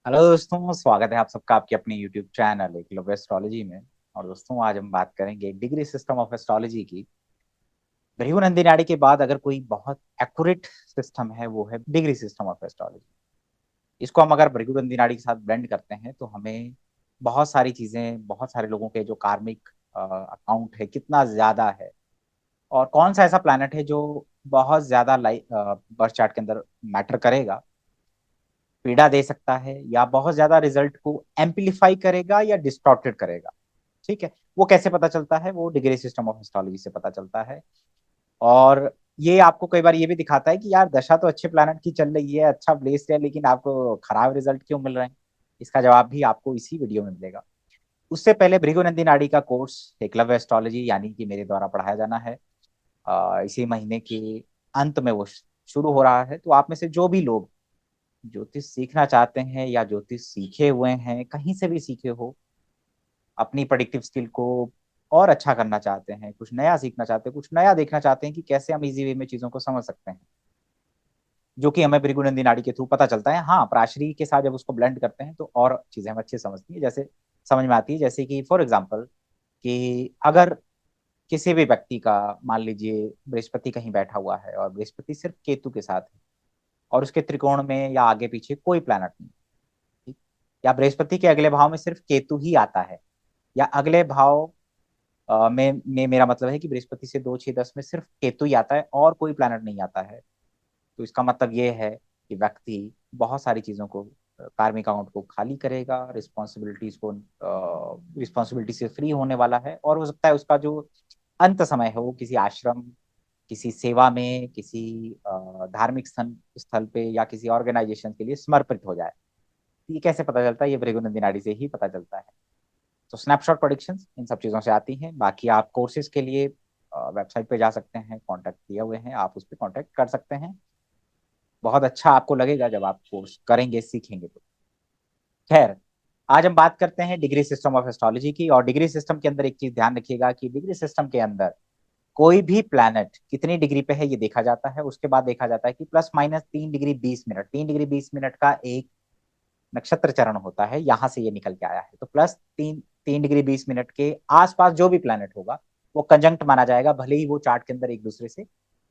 Hello दोस्तों, स्वागत है आप सबका आपके अपने YouTube चैनल एकलव्य एस्ट्रोलॉजी में। और दोस्तों, आज हम बात करेंगे डिग्री सिस्टम ऑफ एस्ट्रोलॉजी की। भृगु नाड़ी के बाद अगर कोई बहुत एक्यूरेट सिस्टम है वो है डिग्री सिस्टम ऑफ एस्ट्रोलॉजी। इसको हम अगर भृगु नाड़ी के साथ ब्लेंड करते हैं तो हमें बहुत सारी चीजें, बहुत सारे लोगों के जो कार्मिक अकाउंट है कितना ज्यादा है, और कौन सा ऐसा प्लैनेट है जो बहुत ज्यादा लाइफ बर्थ चार्ट के अंदर मैटर करेगा, पीड़ा दे सकता है, या बहुत ज्यादा रिजल्ट को एम्पलीफाई करेगा या डिस्टॉर्टेड करेगा। ठीक है, वो कैसे पता चलता है? वो डिग्री सिस्टम ऑफ एस्ट्रोलॉजी से पता चलता है। और ये आपको कई बार ये भी दिखाता है कि यार दशा तो अच्छे प्लैनेट की चल रही है, अच्छा ब्लेस्ड है, लेकिन आपको खराब रिजल्ट क्यों मिल रहे हैं। इसका जवाब भी आपको इसी वीडियो में मिलेगा। उससे पहले भृगुनंदी नाड़ी का कोर्स एकलव्य एस्ट्रोलॉजी यानी कि मेरे द्वारा पढ़ाया जाना है। इसी महीने के अंत में वो शुरू हो रहा है। तो आप में से जो भी लोग ज्योतिष सीखना चाहते हैं या ज्योतिष सीखे हुए हैं, कहीं से भी सीखे हो, अपनी प्रेडिक्टिव स्किल को और अच्छा करना चाहते हैं, कुछ नया सीखना चाहते हैं, कुछ नया देखना चाहते हैं कि कैसे हम इजी वे में चीजों को समझ सकते हैं, जो कि हमें भृगुनंदी नाड़ी के थ्रू पता चलता है। हाँ, प्राशरी के साथ जब उसको ब्लेंड करते हैं तो और चीजें हम अच्छे समझती हैं, जैसे समझ में आती है। जैसे कि फॉर एग्जाम्पल, कि अगर किसी भी व्यक्ति का, मान लीजिए बृहस्पति कहीं बैठा हुआ है और बृहस्पति सिर्फ केतु के साथ है, और उसके त्रिकोण में या आगे पीछे कोई प्लैनेट नहीं, ठीक? या बृहस्पति के अगले भाव में सिर्फ केतु ही आता है, या अगले भाव में मेरा मतलब है कि बृहस्पति से 2 6 10 में सिर्फ केतु ही आता है और कोई प्लैनेट नहीं आता है, तो इसका मतलब ये है कि व्यक्ति बहुत सारी चीजों को, कार्मिक अकाउंट को खाली करेगा, रिस्पॉन्सिबिलिटी से फ्री होने वाला है। और हो सकता है उसका जो अंत समय है वो किसी आश्रम, किसी सेवा में, किसी धार्मिक स्थल पे या किसी ऑर्गेनाइजेशन के लिए समर्पित हो जाए। ये कैसे पता चलता है? ये भृगु नाड़ी से ही पता चलता है। तो स्नैपशॉट प्रोडिक्शंस इन सब चीज़ों से आती हैं। बाकी आप कोर्सेज के लिए वेबसाइट पे जा सकते हैं, कॉन्टैक्ट दिए हुए हैं, आप उस पर कॉन्टैक्ट कर सकते हैं। बहुत अच्छा आपको लगेगा जब आप कोर्स करेंगे, सीखेंगे तो। खैर, आज हम बात करते हैं डिग्री सिस्टम ऑफ एस्ट्रोलॉजी की। और डिग्री सिस्टम के अंदर एक चीज ध्यान रखिएगा कि डिग्री सिस्टम के अंदर कोई भी प्लैनेट कितनी डिग्री पे है ये देखा जाता है। उसके बाद देखा जाता है कि plus minus 3 degree 20 minute, 3 degree 20 minute का एक नक्षत्र चरण होता है, यहां से ये निकल के आया है। तो प्लस 3 डिग्री 20 मिनट के आसपास जो भी प्लैनेट होगा वो कंजंक्ट माना जाएगा, भले ही वो चार्ट के अंदर एक दूसरे से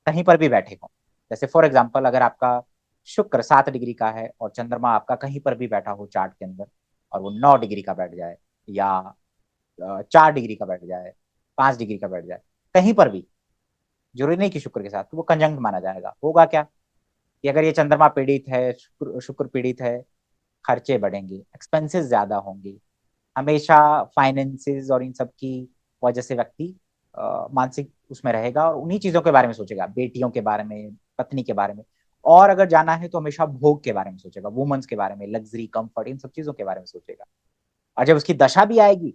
कहीं पर भी बैठे हों। जैसे फॉर एग्जाम्पल, अगर आपका शुक्र 7 डिग्री का है और चंद्रमा आपका कहीं पर भी बैठा हो चार्ट के अंदर, और वो 9 डिग्री का बैठ जाए, या 4 डिग्री का बैठ जाए, 5 डिग्री का बैठ जाए, कहीं पर भी, जरूरी नहीं कि शुक्र के साथ, तो वो कंजंक्ट माना जाएगा। होगा क्या कि अगर ये चंद्रमा पीड़ित है, शुक्र पीड़ित है, खर्चे बढ़ेंगे, एक्सपेंसेस ज्यादा होंगे, हमेशा फाइनेंसेस और इन सब की वजह से व्यक्ति मानसिक उसमें रहेगा और उन्हीं चीजों के बारे में सोचेगा, बेटियों के बारे में, पत्नी के बारे में। और अगर जाना है तो हमेशा भोग के बारे में सोचेगा, वुमेन्स के बारे में, लग्जरी, कंफर्ट, इन सब चीजों के बारे में सोचेगा। और जब उसकी दशा भी आएगी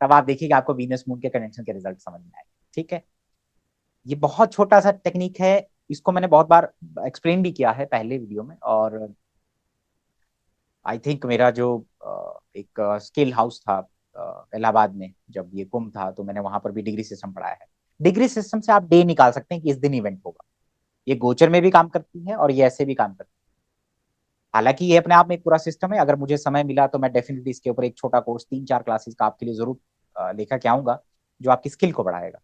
तब आप देखिएगा आपको वीनस मून के कनेक्शन के रिजल्ट समझ में आएंगे। ठीक है, ये बहुत छोटा सा टेक्निक है। इसको मैंने बहुत बार एक्सप्लेन भी किया है पहले वीडियो में। और आई थिंक मेरा जो एक स्किल हाउस था इलाहाबाद में, जब ये कुंभ था, तो मैंने वहां पर भी डिग्री सिस्टम पढ़ाया है। डिग्री सिस्टम से आप डे निकाल सकते हैं कि इस दिन इवेंट होगा। ये गोचर में भी काम करती है और ये ऐसे भी काम करती है। हालांकि ये अपने आप में एक पूरा सिस्टम है। अगर मुझे समय मिला तो मैं डेफिनेटली इसके ऊपर एक छोटा कोर्स 3 4 क्लासेस का आपके लिए जरूर लेकर के आऊंगा, जो आपकी स्किल को बढ़ाएगा।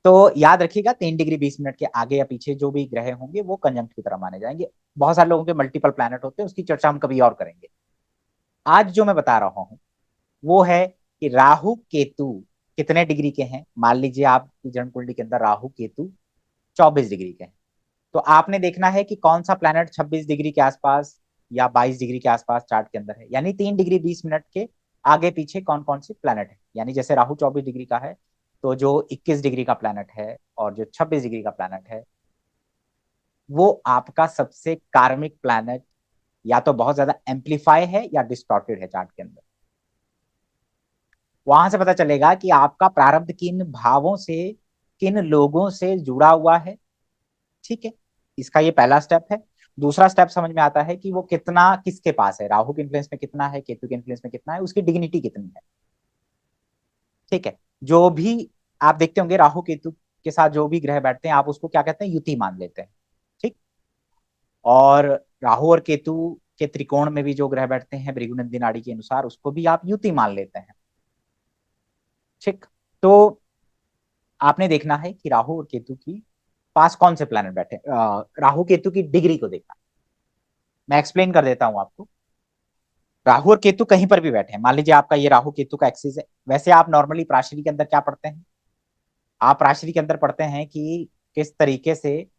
तो याद रखिएगा, 3 डिग्री 20 मिनट के आगे या पीछे जो भी ग्रह होंगे वो कंजंक्ट की तरह माने जाएंगे। बहुत सारे लोगों के मल्टीपल प्लैनेट होते हैं, उसकी चर्चा हम कभी और करेंगे। आज जो मैं बता रहा हूँ वो है कि राहु केतु कितने डिग्री के हैं। मान लीजिए आपकी जन्म कुंडली के अंदर राहु केतु 24 डिग्री के हैं, तो आपने देखना है कि कौन सा प्लैनेट 26 डिग्री के आसपास या 22 डिग्री के आसपास चार्ट के अंदर है, यानी 3 डिग्री 20 मिनट के आगे पीछे कौन कौन से प्लैनेट है। यानी जैसे राहु 24 डिग्री का है, तो जो 21 डिग्री का प्लैनेट है और जो 26 डिग्री का प्लैनेट है, वो आपका सबसे कार्मिक प्लैनेट या तो बहुत ज्यादा एम्पलीफाई है या डिस्टॉर्टेड है चार्ट के अंदर। वहां से पता चलेगा कि आपका प्रारब्ध किन भावों से, किन लोगों से जुड़ा हुआ है। ठीक है, इसका ये पहला स्टेप है। दूसरा स्टेप समझ में आता है कि वो कितना किसके पास है, राहु के इन्फ्लुएंस में कितना है, केतु के इन्फ्लुएंस में कितना है, उसकी डिग्निटी कितनी है। ठीक है, जो भी आप देखते होंगे राहु केतु के साथ जो भी ग्रह बैठते हैं, आप उसको क्या कहते हैं? युति मान लेते हैं। ठीक। और राहु और केतु के त्रिकोण में भी जो ग्रह बैठते हैं भृगुनंदी नाड़ी के अनुसार, उसको भी आप युति मान लेते हैं। ठीक। तो आपने देखना है कि राहु और केतु की पास कौन से प्लैनेट बैठे, राहु केतु की डिग्री को देखना। मैं एक्सप्लेन कर देता हूं आपको। राहु और केतु कहीं पर भी बैठे हैं, मान लीजिए आपका ये राहु केतु का एक्सिस है। वैसे आप नॉर्मली प्राशरी के अंदर क्या पढ़ते हैं, आप प्राशरी के अंदर पढ़ते हैं कि किस तरीके से,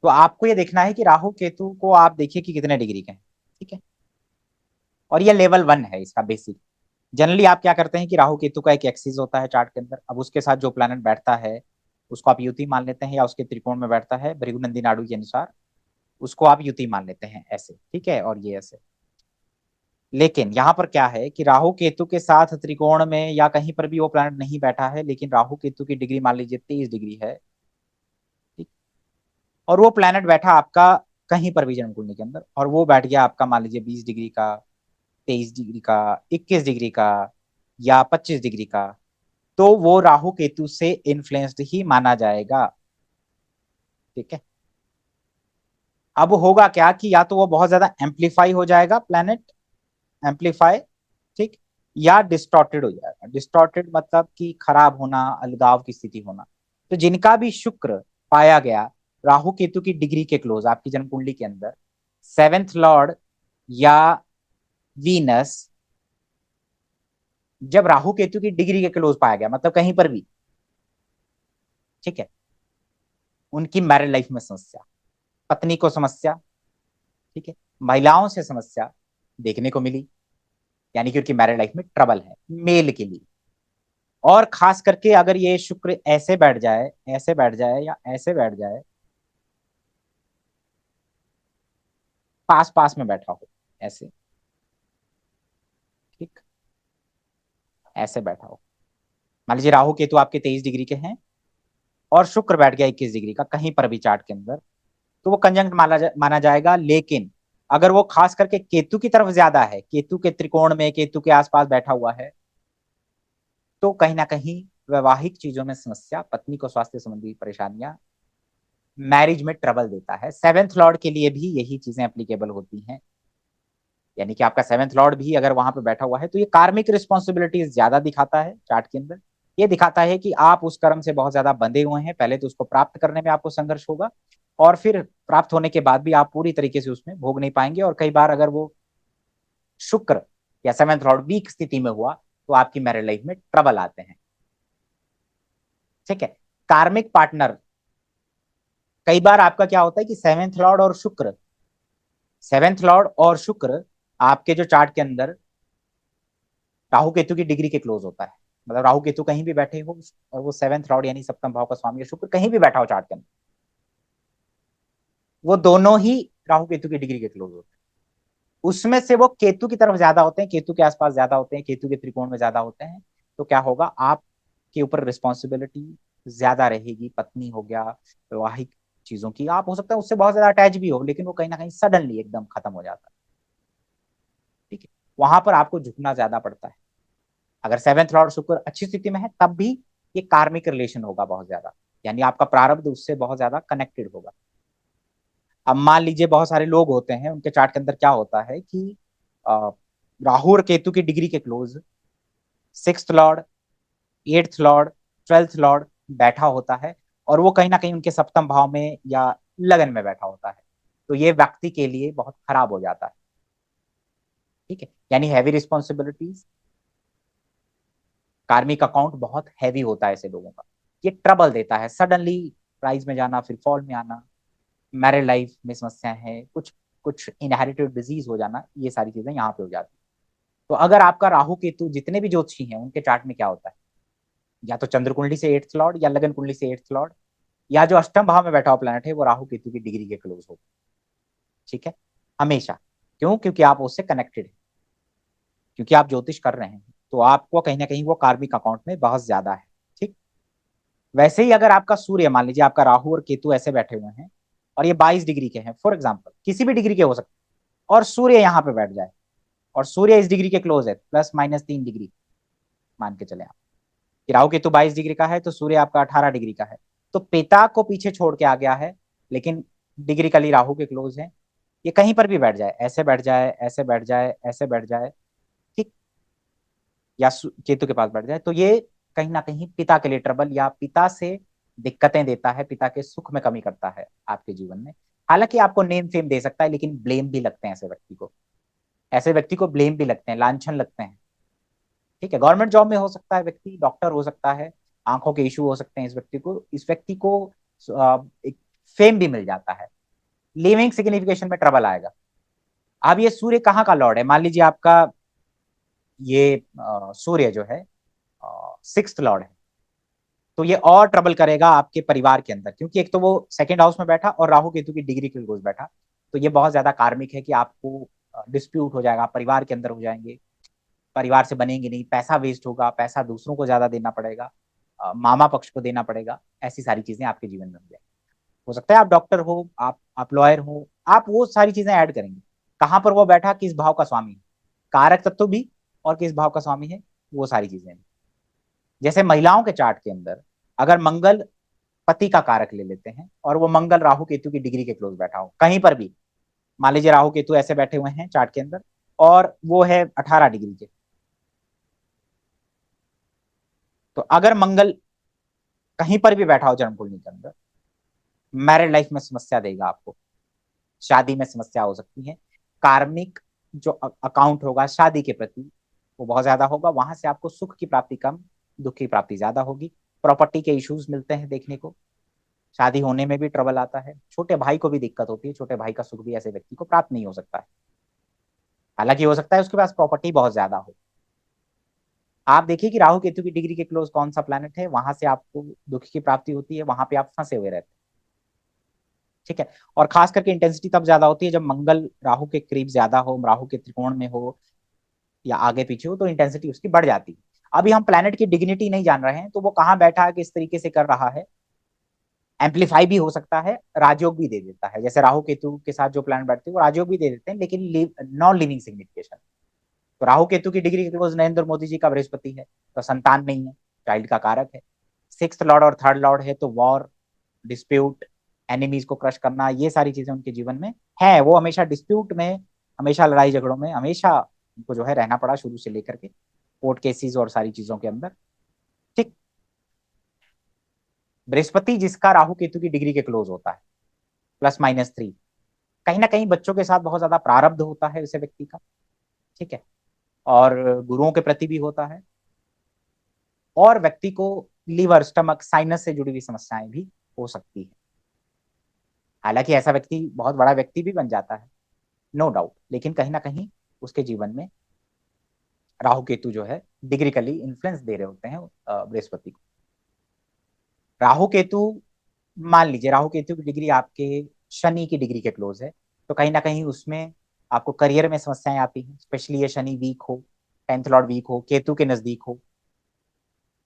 तो आपको ये देखना है कि राहु केतु को आप देखिए कि कितने डिग्री के हैं। ठीक है, और ये लेवल 1 है इसका बेसिक। जनरली आप क्या करते हैं कि राहु केतु का एक एक्सिस होता है चार्ट के अंदर, अब उसके साथ जो प्लैनेट बैठता है उसको आप युति मान लेते हैं, या उसके त्रिकोण में बैठता है भृगुनंदी नाड़ु के अनुसार, उसको आप युति मान लेते हैं ऐसे। ठीक है, और ये ऐसे। लेकिन यहाँ पर क्या है कि राहु केतु के साथ त्रिकोण में या कहीं पर भी वो प्लैनेट नहीं बैठा है, लेकिन राहु केतु की डिग्री मान लीजिए 23 डिग्री है। ठीक। और वो प्लैनेट बैठा आपका कहीं पर भी जन्म कुंडली के अंदर, और वो बैठ गया आपका मान लीजिए 20 डिग्री का, 23 डिग्री का, 21 डिग्री का, या 25 डिग्री का, तो वो राहु केतु से इन्फ्लुएंस्ड ही माना जाएगा। ठीक है। अब होगा क्या कि या तो वो बहुत ज्यादा एम्पलीफाई हो जाएगा प्लैनेट, एम्पलीफाई, ठीक, या डिस्टॉर्टेड हो जाएगा। डिस्टॉर्टेड मतलब कि खराब होना, अलगाव की स्थिति होना। तो जिनका भी शुक्र पाया गया राहु केतु की डिग्री के क्लोज आपकी जन्म कुंडली के अंदर, सेवेंथ लॉर्ड या वीनस जब राहु केतु की डिग्री के क्लोज पाया गया, मतलब कहीं पर भी, ठीक है, उनकी मैरिड लाइफ में समस्या, पत्नी को समस्या, ठीक है, महिलाओं से समस्या देखने को मिली, यानी कि उनकी मैरिड लाइफ में ट्रबल है मेल के लिए। और खास करके अगर ये शुक्र ऐसे बैठ जाए, ऐसे बैठ जाए, या ऐसे बैठ जाए, पास पास में बैठा हो ऐसे, ठीक, ऐसे बैठा हो, मान लीजिए राहु केतु आपके 23 डिग्री के हैं और शुक्र बैठ गया 21 डिग्री का कहीं पर भी चार्ट के अंदर, तो वो कंजंक्ट माना जाएगा। लेकिन अगर वो खास करके केतु की तरफ ज्यादा है, केतु के त्रिकोण में, केतु के आसपास बैठा हुआ है, तो कहीं ना कहीं वैवाहिक चीजों में समस्या, पत्नी को स्वास्थ्य संबंधी परेशानियां, मैरिज में ट्रबल देता है। सेवेंथ लॉर्ड के लिए भी यही चीजें एप्लीकेबल होती हैं, यानी कि आपका सेवेंथ लॉर्ड भी अगर वहां पे बैठा हुआ है, तो ये कार्मिक रिस्पॉन्सिबिलिटीज ज्यादा दिखाता है चार्ट के अंदर। ये दिखाता है कि आप उस कर्म से बहुत ज्यादा बंधे हुए हैं, पहले तो उसको प्राप्त करने में आपको संघर्ष होगा, और फिर प्राप्त होने के बाद भी आप पूरी तरीके से उसमें भोग नहीं पाएंगे। और कई बार अगर वो शुक्र या सेवेंथ लॉर्ड वीक स्थिति में हुआ, तो आपकी मैरिज लाइफ में ट्रबल आते हैं। ठीक है। कार्मिक पार्टनर, कई बार आपका क्या होता है कि सेवेंथ लॉर्ड और शुक्र आपके जो चार्ट के अंदर राहु केतु की डिग्री के क्लोज होता है। मतलब राहु केतु कहीं भी बैठे हो और वो सेवेंथ लॉर्ड यानी सप्तम भाव का स्वामी शुक्र कहीं भी बैठा हो चार्ट के अंदर, वो दोनों ही राहु केतु की डिग्री के क्लोज होते हैं। उसमें से वो केतु की तरफ ज्यादा होते हैं, केतु के आसपास ज्यादा होते हैं, केतु के त्रिकोण में ज्यादा होते हैं, तो क्या होगा, आपके ऊपर रिस्पॉन्सिबिलिटी ज्यादा रहेगी। पत्नी हो गया, वैवाहिक चीजों की, आप हो सकता है उससे बहुत ज्यादा अटैच भी हो, लेकिन वो कहीं ना कहीं सडनली एकदम खत्म हो जाता है। ठीक है, वहां पर आपको झुकना ज्यादा पड़ता है। अगर सेवेंथ लॉर्ड शुक्र अच्छी स्थिति में है तब भी ये कार्मिक रिलेशन होगा बहुत ज्यादा, यानी आपका प्रारब्ध उससे बहुत ज्यादा कनेक्टेड होगा। अब मान लीजिए बहुत सारे लोग होते हैं, उनके चार्ट के अंदर क्या होता है कि अ, राहु और केतु की डिग्री के close sixth Lord, eighth Lord, twelfth Lord बैठा होता है, और वो कहीं ना कहीं उनके सप्तम भाव में या लगन में बैठा होता है, तो ये व्यक्ति के लिए बहुत खराब हो जाता है। ठीक है, यानी हैवी रिस्पॉन्सिबिलिटीज, कार्मिक अकाउंट बहुत हैवी होता है ऐसे लोगों का। ये ट्रबल देता है, सडनली प्राइज में जाना, फिर फॉल में आना, मैरिड लाइफ में समस्या है, कुछ कुछ इनहेरिटेड डिजीज हो जाना, ये सारी चीजें यहाँ पे हो जाती है। तो अगर आपका राहु केतु, जितने भी ज्योतिषी हैं उनके चार्ट में क्या होता है, या तो चंद्र कुंडली से एट्थ लॉर्ड, या लगन कुंडली से एट्थ लॉर्ड, या जो अष्टम भाव में बैठा हुआ प्लैनेट है वो राहु केतु की डिग्री के क्लोज हो। ठीक है, हमेशा। क्यों? क्योंकि आप उससे कनेक्टेड है, क्योंकि आप ज्योतिष कर रहे हैं, तो आपको कहीं ना कहीं वो कार्मिक अकाउंट में बहुत ज्यादा है। ठीक। वैसे ही अगर आपका सूर्य, मान लीजिए आपका राहु और केतु ऐसे बैठे हुए हैं और ये 22 डिग्री के हैं फॉर एग्जाम्पल, किसी भी डिग्री के हो सकते हैं, और सूर्य यहाँ पे बैठ जाए, और सूर्य इस डिग्री के क्लोज है, +-3 डिग्री मान के चले आप, कि राहु केतु 22 डिग्री का है तो सूर्य आपका 18 डिग्री का है, तो पिता को पीछे छोड़ के आ गया है, लेकिन डिग्री कली राहु के क्लोज है, ये कहीं पर भी बैठ जाए, ऐसे बैठ जाए, ऐसे बैठ जाए, ऐसे बैठ जाए, ठीक, या केतु के पास बैठ जाए, तो ये कहीं ना कहीं पिता के लिए ट्रबल या पिता से दिक्कतें देता है, पिता के सुख में कमी करता है आपके जीवन में। हालांकि आपको नेम फेम दे सकता है, लेकिन ब्लेम भी लगते हैं ऐसे व्यक्ति को, ऐसे व्यक्ति को ब्लेम भी लगते हैं, लांछन लगते हैं। ठीक है, गवर्नमेंट जॉब में हो सकता है व्यक्ति, डॉक्टर हो सकता है, आंखों के इशू हो सकते हैं इस व्यक्ति को, एक फेम भी मिल जाता है, लिविंग सिग्निफिकेशन में ट्रबल आएगा। अब ये सूर्य कहाँ का लॉर्ड है, मान लीजिए आपका ये सूर्य जो है सिक्स्थ लॉर्ड है, तो ये और ट्रबल करेगा आपके परिवार के अंदर, क्योंकि एक तो वो सेकंड हाउस में बैठा और राहु केतु की डिग्री के रोज बैठा, तो ये बहुत ज्यादा कार्मिक है कि आपको डिस्प्यूट हो जाएगा, परिवार के अंदर हो जाएंगे, परिवार से बनेंगे नहीं, पैसा वेस्ट होगा, पैसा दूसरों को ज्यादा देना पड़ेगा, मामा पक्ष को देना पड़ेगा, ऐसी सारी चीजें आपके जीवन में हो जाएंगी। हो सकता है आप डॉक्टर हो, आप लॉयर हो, आप वो सारी चीजें ऐड करेंगे। कहाँ पर वो बैठा, किस भाव का स्वामी है, कारक तत्व भी, और किस भाव का स्वामी है, वो सारी चीजें। जैसे महिलाओं के चार्ट के अंदर अगर मंगल पति का कारक ले लेते हैं और वो मंगल राहु केतु की डिग्री के क्लोज बैठा हो कहीं पर भी, मान लीजिए राहु केतु ऐसे बैठे हुए हैं चार्ट के अंदर और वो है 18 डिग्री के, तो अगर मंगल कहीं पर भी बैठा हो जन्म कुंडली के अंदर, मैरिड लाइफ में समस्या देगा आपको, शादी में समस्या हो सकती है, कार्मिक जो अकाउंट होगा शादी के प्रति वो बहुत ज्यादा होगा, वहां से आपको सुख की प्राप्ति कम, दुख की प्राप्ति ज्यादा होगी, प्रॉपर्टी के इश्यूज मिलते हैं देखने को, शादी होने में भी ट्रबल आता है, छोटे भाई को भी दिक्कत होती है, छोटे भाई का सुख भी ऐसे व्यक्ति को प्राप्त नहीं हो सकता है, हालांकि हो सकता है उसके पास प्रॉपर्टी बहुत ज्यादा हो। आप देखिए कि राहु केतु की डिग्री के क्लोज कौन सा प्लैनेट है, वहां से आपको दुख की प्राप्ति होती है, वहां पे आप फंसे हुए रहते हैं। ठीक है, और खास करके इंटेंसिटी तब ज्यादा होती है जब मंगल राहु के करीब ज्यादा हो, राहु के त्रिकोण में हो या आगे पीछे हो, तो इंटेंसिटी उसकी बढ़ जाती है। अभी हम प्लैनेट की डिग्निटी नहीं जान रहे हैं, तो वो कहाँ बैठा है, किस तरीके से कर रहा है, एम्पलीफाई भी हो सकता है, राजयोग भी दे देता है, जैसे राहु केतु के साथ जो प्लैनेट बैठते हैं वो राजयोग भी दे देते हैं, लेकिन नॉन लिविंग सिग्निफिकेशन। तो राहु केतु की डिग्री क्लोज नरेंद्र मोदी जी का बृहस्पति है, तो संतान नहीं है, चाइल्ड का कारक है। सिक्स्थ लॉर्ड और थर्ड लॉर्ड है, तो वॉर, डिस्प्यूट, एनिमीज को क्रश करना, ये सारी चीजें उनके जीवन में है, वो हमेशा डिस्प्यूट में, हमेशा लड़ाई झगड़ों में, हमेशा उनको जो है रहना पड़ा शुरू से लेकर के, कोर्ट केसेस और सारी चीजों के अंदर। ठीक, बृहस्पति जिसका राहु केतु की डिग्री के क्लोज होता है, +-3, कहीं ना कहीं बच्चों के साथ बहुत ज्यादा प्रारब्ध होता है उसे व्यक्ति का। ठीक है, और गुरुओं के प्रति भी होता है, और व्यक्ति को लीवर, स्टमक, साइनस से जुड़ी हुई समस्याएं भी हो सकती है। हालांकि ऐसा व्यक्ति बहुत बड़ा व्यक्ति भी बन जाता है, नो डाउट, लेकिन कहीं ना कहीं उसके जीवन में राहु केतु जो है डिग्रिकली इन्फ्लुएंस दे रहे होते हैं बृहस्पति को। राहु केतु, मान लीजिए राहु केतु की डिग्री आपके शनि की डिग्री के क्लोज है, तो कहीं ना कहीं उसमें आपको करियर में समस्याएं आती हैं, स्पेशली ये शनि वीक हो, 10th लॉर्ड वीक हो, केतु के नजदीक हो,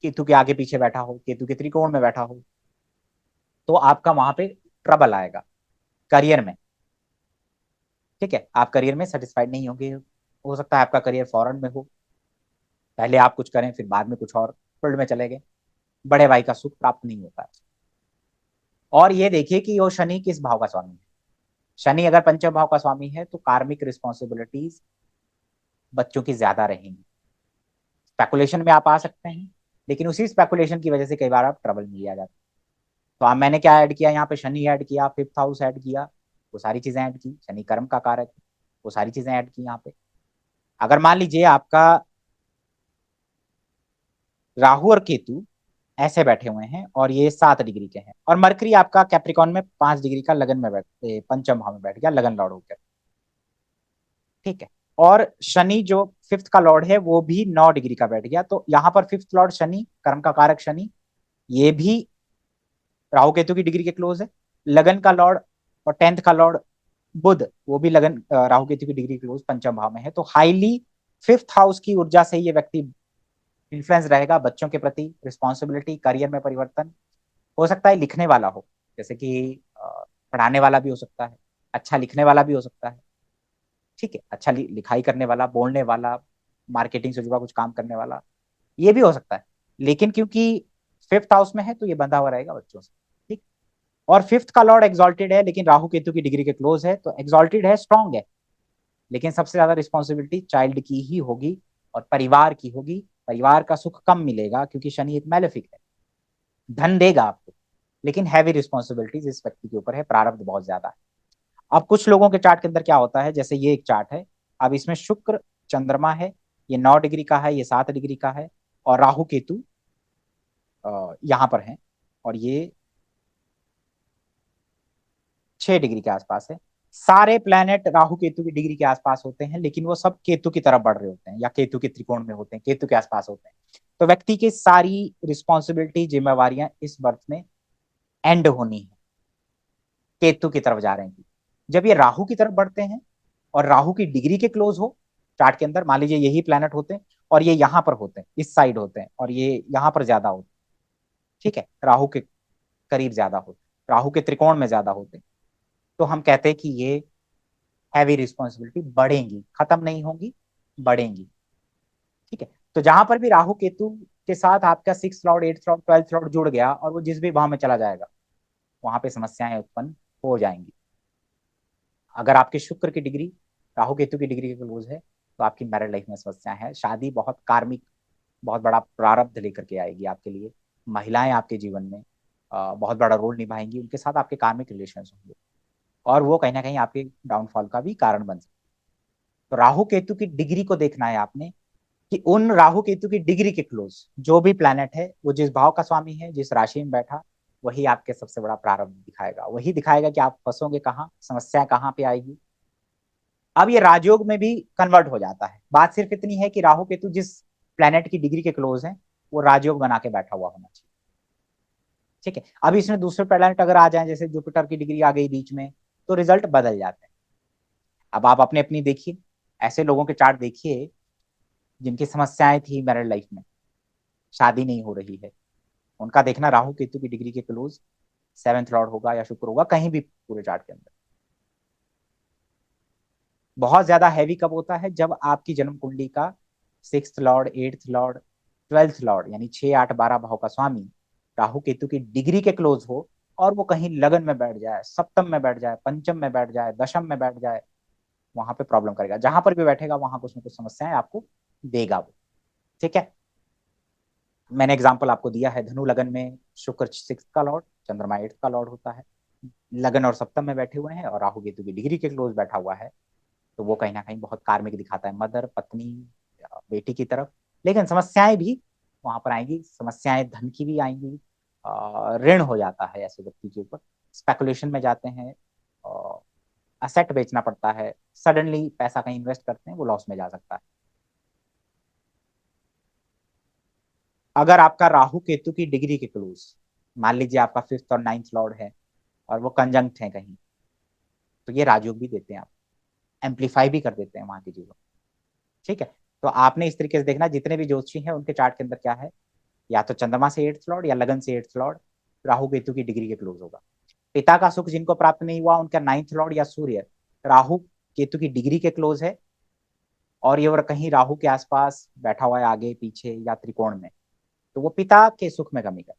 केतु के आगे पीछे बैठा हो, केतु के त्रिकोण में बैठा हो, तो आपका वहां पे ट्रबल आएगा करियर में। ठीक है, आप करियर में सेटिस्फाइड नहीं होंगे, हो सकता है आपका करियर फॉरेन में हो, पहले आप कुछ करें फिर बाद में कुछ और फील्ड में चले गए, बड़े भाई का सुख प्राप्त नहीं होता है। और ये देखिए कि वो शनि किस भाव का स्वामी है, शनि अगर पंचम भाव का स्वामी है तो कार्मिक रिस्पॉन्सिबिलिटीज बच्चों की ज्यादा रहेंगी, स्पेकुलेशन में आप आ सकते हैं, लेकिन उसी स्पेकुलेशन की वजह से कई बार आप ट्रबल में आ जाते हैं। तो आप, मैंने क्या ऐड किया यहाँ पे, शनि ऐड किया, फिफ्थ हाउस ऐड किया, वो सारी चीजें ऐड की, शनि कर्म का कारक है, वो सारी चीजें ऐड की यहाँ पे। अगर मान लीजिए आपका राहु और केतु ऐसे बैठे हुए हैं और ये 7 डिग्री के हैं, और मरकरी आपका कैप्रिकॉन में 5 डिग्री का लगन में पंचम भाव में बैठ गया, लगन लॉर्ड होकर। ठीक है, और शनि जो फिफ्थ का लॉर्ड है वो भी 9 डिग्री का बैठ गया, तो यहाँ पर फिफ्थ लॉर्ड शनि, कर्म का कारक शनि, ये भी राहु केतु की डिग्री के क्लोज है, लगन का लॉर्ड और 10th का लॉर्ड बुध, वो भी लगन राहु केतु की डिग्री क्लोज पंचम भाव में है, तो हाईली फिफ्थ हाउस की ऊर्जा से ये व्यक्ति इन्फ्लुएंस रहेगा बच्चों के प्रति, रिस्पॉन्सिबिलिटी, करियर में परिवर्तन, हो सकता है लिखने वाला हो, जैसे कि पढ़ाने वाला भी हो सकता है, अच्छा लिखने वाला भी हो सकता है। ठीक है, अच्छा लिखाई करने वाला, बोलने वाला, मार्केटिंग से जुड़ा कुछ काम करने वाला, ये भी हो सकता है, लेकिन क्योंकि फिफ्थ हाउस में है तो ये बंधा हुआ रहेगा बच्चों से। ठीक, और फिफ्थ का लॉर्ड एग्जॉल्टेड है लेकिन राहु केतु की डिग्री के क्लोज है, तो एग्जॉल्टेड है, स्ट्रांग है, लेकिन सबसे ज्यादा रिस्पॉन्सिबिलिटी चाइल्ड की ही होगी और परिवार की होगी। परिवार का सुख कम मिलेगा क्योंकि शनि एक मैलेफिक है, धन देगा आपको लेकिन हैवी रिस्पॉन्सिबिलिटीज इस व्यक्ति के ऊपर है, प्रारब्ध बहुत ज्यादा है। अब कुछ लोगों के चार्ट के अंदर क्या होता है, जैसे ये एक चार्ट है, अब इसमें शुक्र चंद्रमा है, ये 9 डिग्री का है, ये 7 डिग्री का है, और राहु केतु यहाँ पर है, और ये 6 डिग्री के आसपास है। सारे प्लैनेट राहु केतु की डिग्री के आसपास होते हैं, लेकिन वो सब केतु की तरफ बढ़ रहे होते हैं या केतु के त्रिकोण में होते हैं, केतु के आसपास होते हैं। तो व्यक्ति की सारी रिस्पॉन्सिबिलिटी, जिम्मेवारियां इस बर्थ में एंड होनी है, केतु की तरफ जा रहे हैं। जब ये राहु की तरफ बढ़ते हैं और राहु की डिग्री के क्लोज हो चार्ट के अंदर, मान लीजिए यही प्लैनेट होते हैं और ये यहाँ पर होते हैं, इस साइड होते हैं, और ये यहाँ पर ज्यादा होते हैं, ठीक है, राहु के करीब ज्यादा होते हैं, राहु के त्रिकोण में ज्यादा होते हैं, तो हम कहते हैं कि ये हैवी रिस्पॉन्सिबिलिटी बढ़ेंगी, खत्म नहीं होंगी, बढ़ेंगी। ठीक है, तो जहां पर भी राहु केतु के साथ आपका 6 लॉर्ड, 8 लॉर्ड, 12 लॉर्ड जुड़ गया और वो जिस भी भाव में चला जाएगा वहां पे समस्याएं उत्पन्न हो जाएंगी। अगर आपके शुक्र की डिग्री राहु केतु की डिग्री के क्लोज है तो आपकी मैरिड लाइफ में समस्या है, शादी बहुत कार्मिक, बहुत बड़ा प्रारब्ध लेकर के आएगी आपके लिए। महिलाएं आपके जीवन में बहुत बड़ा रोल निभाएंगी, उनके साथ आपके कार्मिक रिलेशन होंगे और वो कहीं ना कहीं आपके डाउनफॉल का भी कारण बन सकते हैं। तो राहु केतु की डिग्री को देखना है आपने कि उन राहु केतु की डिग्री के क्लोज जो भी प्लैनेट है वो जिस भाव का स्वामी है, जिस राशि में बैठा, वही आपके सबसे बड़ा प्रारब्ध दिखाएगा, वही दिखाएगा कि आप फंसोगे कहाँ, समस्या कहाँ पे आएगी। अब ये राजयोग में भी कन्वर्ट हो जाता है, बात सिर्फ इतनी है कि राहु केतु जिस प्लैनेट की डिग्री के क्लोज है वो राजयोग बना के बैठा हुआ होना चाहिए। ठीक है, अब इसमें दूसरे प्लैनेट अगर आ जाए, जैसे जुपिटर की डिग्री आ गई बीच में, तो रिजल्ट बदल जाते हैं। अब आप अपने अपनी देखिए, ऐसे लोगों के चार्ट देखिए जिनकी समस्याएं थी मैरिड लाइफ में, शादी नहीं हो रही है, उनका देखना राहु केतु की डिग्री के क्लोज 7th लॉर्ड होगा या शुक्र होगा कहीं भी पूरे चार्ट के अंदर। बहुत ज्यादा हैवी कब होता है, जब आपकी जन्म कुंडली का 6th Lord, 8th Lord, 12th Lord यानी 6, 8, 12 भाव का स्वामी राहु केतु की डिग्री के क्लोज हो और वो कहीं लगन में बैठ जाए, सप्तम में बैठ जाए, पंचम में बैठ जाए, दशम में बैठ जाए, वहां पे प्रॉब्लम करेगा, जहां पर भी बैठेगा वहां कुछ ना कुछ समस्याएं आपको देगा वो। ठीक है, मैंने एग्जाम्पल आपको दिया है, धनु लगन में शुक्र 6th का लॉर्ड, चंद्रमा 8th का लॉर्ड होता है, लगन और सप्तम में बैठे हुए हैं और राहु केतु की डिग्री के क्लोज बैठा हुआ है, तो वो कहीं ना कहीं बहुत कार्मिक दिखाता है, मदर, पत्नी, बेटी की तरफ। लेकिन समस्याएं भी वहां पर आएंगी, समस्याएं धन की भी आएंगी, ऋण हो जाता है ऐसे व्यक्ति के ऊपर, स्पेकुलेशन में जाते हैं, असेट बेचना पड़ता है, सडनली पैसा कहीं इन्वेस्ट करते हैं वो लॉस में जा सकता है। अगर आपका राहु केतु की डिग्री के क्लोज, मान लीजिए आपका 5th और 9th लॉर्ड है और वो कंजंक्ट है कहीं, तो ये राजयोग भी देते हैं, आप एम्पलीफाई भी कर देते हैं वहां की चीजों। ठीक है, तो आपने इस तरीके से देखना, जितने भी ज्योतिषी हैं उनके चार्ट के अंदर क्या है, या तो चंद्रमा से 8th लॉर्ड या लगन से 8th लॉर्ड राहु केतु की डिग्री के क्लोज होगा। पिता का सुख जिनको प्राप्त नहीं हुआ, उनका 9th लॉर्ड या सूर्य राहु केतु की डिग्री के क्लोज है और ये कहीं राहु के आसपास बैठा हुआ है, आगे पीछे या त्रिकोण में, तो वो पिता के सुख में कमी कर,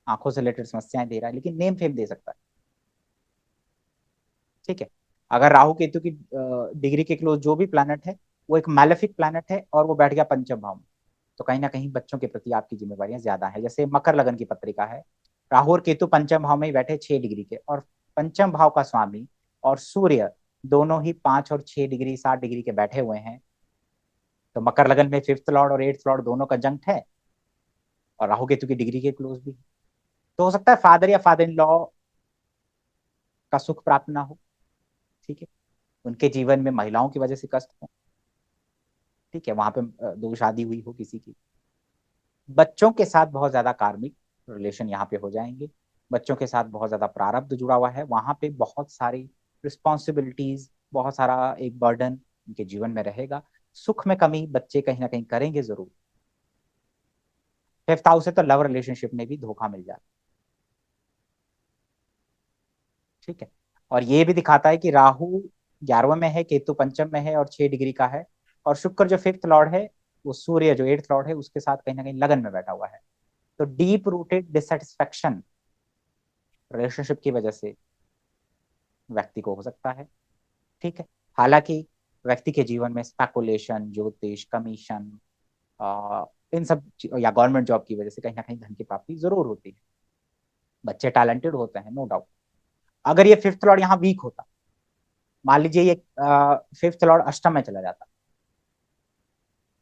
आंखों से रिलेटेड समस्याएं दे रहा है, लेकिन नेम फेम दे सकता है। ठीक है, अगर राहु केतु की डिग्री के क्लोज जो भी प्लैनेट है वो एक मैलेफिक प्लैनेट है और वो बैठ गया पंचम भाव में, तो कहीं ना कहीं बच्चों के प्रति आपकी जिम्मेवारियां ज्यादा है। जैसे मकर लगन की पत्रिका है, राहु और केतु पंचम भाव में ही बैठे 6 डिग्री के, और पंचम भाव का स्वामी और सूर्य दोनों ही 5 और 6 डिग्री, 7 डिग्री के बैठे हुए हैं, तो मकर लगन में 5th लॉर्ड और 8th लॉर्ड दोनों कंजंक्ट है और राहु केतु की डिग्री के क्लोज भी। तो हो सकता है फादर या फादर इन लॉ का सुख प्राप्त ना हो। ठीक है, उनके जीवन में महिलाओं की वजह से कष्ट हो। ठीक है, वहां पे दो शादी हुई हो किसी की, बच्चों के साथ बहुत ज्यादा कार्मिक रिलेशन यहाँ पे हो जाएंगे, बच्चों के साथ बहुत ज्यादा प्रारब्ध जुड़ा हुआ है, वहां पे बहुत सारी रिस्पॉन्सिबिलिटीज, बहुत सारा एक बर्डन उनके जीवन में रहेगा, सुख में कमी बच्चे कहीं ना कहीं करेंगे जरूर। 5th हाउस से तो लव रिलेशनशिप में भी धोखा मिल जाता है। ठीक है, और ये भी दिखाता है कि राहु 11वें में है, केतु पंचम में है और 6 डिग्री का है, और शुक्र जो 5th लॉर्ड है, वो सूर्य जो 8th लॉर्ड है उसके साथ कहीं ना कहीं लगन में बैठा हुआ है। तो डीप रूटेड डिससेटिस्फेक्शन रिलेशनशिप की वजह से व्यक्ति को हो सकता है। ठीक है। हालांकि व्यक्ति के जीवन में स्पेकुलेशन, ज्योतिष, कमीशन, इन सब या गवर्नमेंट जॉब की वजह से कहीं ना कहीं धन की प्राप्ति जरूर होती है। बच्चे टैलेंटेड होते हैं, नो डाउट। अगर ये फिफ्थ लॉर्ड यहाँ वीक होता, मान लीजिए ये फिफ्थ लॉर्ड अष्टम में चला जाता,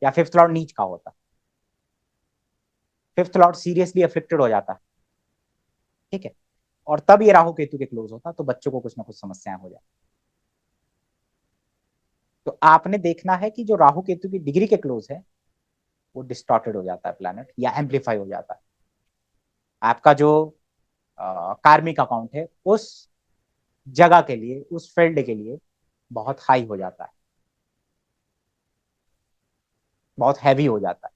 या फिफ्थ लॉर्ड नीच का होता, फिफ्थ लॉर्ड सीरियसली अफेक्टेड हो जाता, ठीक है, और तब ये राहु केतु के क्लोज होता, तो बच्चों को कुछ ना कुछ समस्याएं हो जाती। तो आपने देखना है कि जो राहु केतु की डिग्री के क्लोज है वो डिस्टॉर्टेड हो जाता है प्लैनेट, या एम्पलीफाई हो जाता है। आपका जो कार्मिक अकाउंट है उस जगह के लिए, उस फील्ड के लिए बहुत हाई हो जाता है, बहुत हैवी हो जाता है।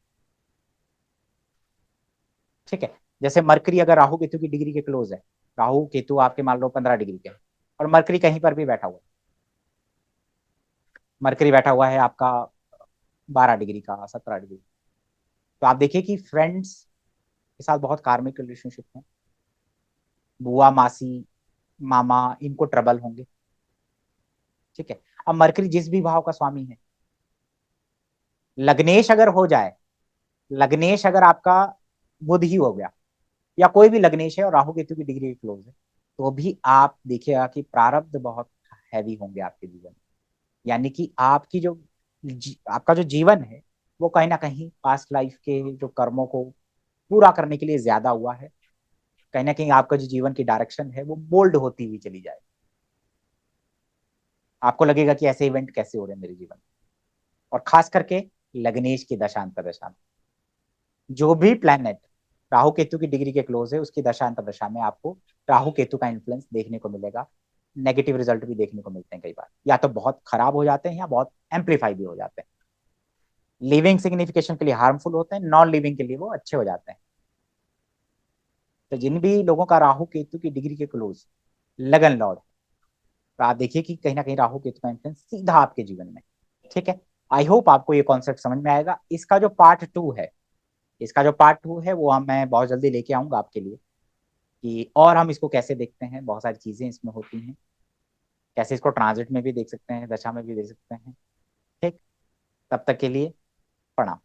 ठीक है। जैसे मरकरी अगर राहु केतु की डिग्री के क्लोज है, राहु केतु आपके मान लो 15 डिग्री के हैं, और मरकरी कहीं पर भी बैठा हुआ है, मरकरी बैठा हुआ है आपका 12 डिग्री का, 17 डिग्री, तो आप देखिए कि फ्रेंड्स के साथ बहुत कार्मिक रिलेशनशिप है, बुआ, मासी, मामा, इनको ट्रबल होंगे। ठीक है। अब मरकरी जिस भी भाव का स्वामी है, लग्नेश अगर हो जाए, लग्नेश अगर आपका बुध ही हो गया, या कोई भी लग्नेश है और राहु केतु की डिग्री क्लोज है, तो भी आप देखिएगा कि प्रारब्ध बहुत हैवी होंगे आपके जीवन में। यानी कि आपकी जो आपका जो जीवन है वो कहीं ना कहीं पास्ट लाइफ के जो कर्मों को पूरा करने के लिए ज्यादा हुआ है। कहीं ना कहीं आपका जो जीवन की डायरेक्शन है वो बोल्ड होती हुई चली जाए। आपको लगेगा कि ऐसे इवेंट कैसे हो रहे हैं मेरे जीवन में। और खास करके लग्नेश की दशांतर दशा में जो भी प्लैनेट राहु केतु की डिग्री के क्लोज है, उसकी दशांतर दशा में आपको राहु केतु का इन्फ्लुएंस देखने को मिलेगा। नेगेटिव रिजल्ट भी देखने को मिलते हैं कई बार, या तो बहुत खराब हो जाते हैं या बहुत एम्पलीफाई भी हो जाते हैं। लिविंग सिग्निफिकेशन के लिए हार्मफुल होते हैं, नॉन लिविंग के लिए वो अच्छे हो जाते हैं। तो जिन भी लोगों का राहु केतु की डिग्री के क्लोज लगन लॉर्ड, तो आप देखिए कि कहीं ना कहीं राहु केतु का इन्फ्लुएंस सीधा आपके जीवन में। ठीक है। आई होप आपको ये कॉन्सेप्ट समझ में आएगा। इसका जो पार्ट टू है, इसका जो पार्ट टू है वो हम मैं बहुत जल्दी लेके आऊंगा आपके लिए, कि और हम इसको कैसे देखते हैं, बहुत सारी चीजें इसमें होती हैं, कैसे इसको ट्रांजिट में भी देख सकते हैं, दशा में भी देख सकते हैं। ठीक। तब तक के लिए प्रणाम।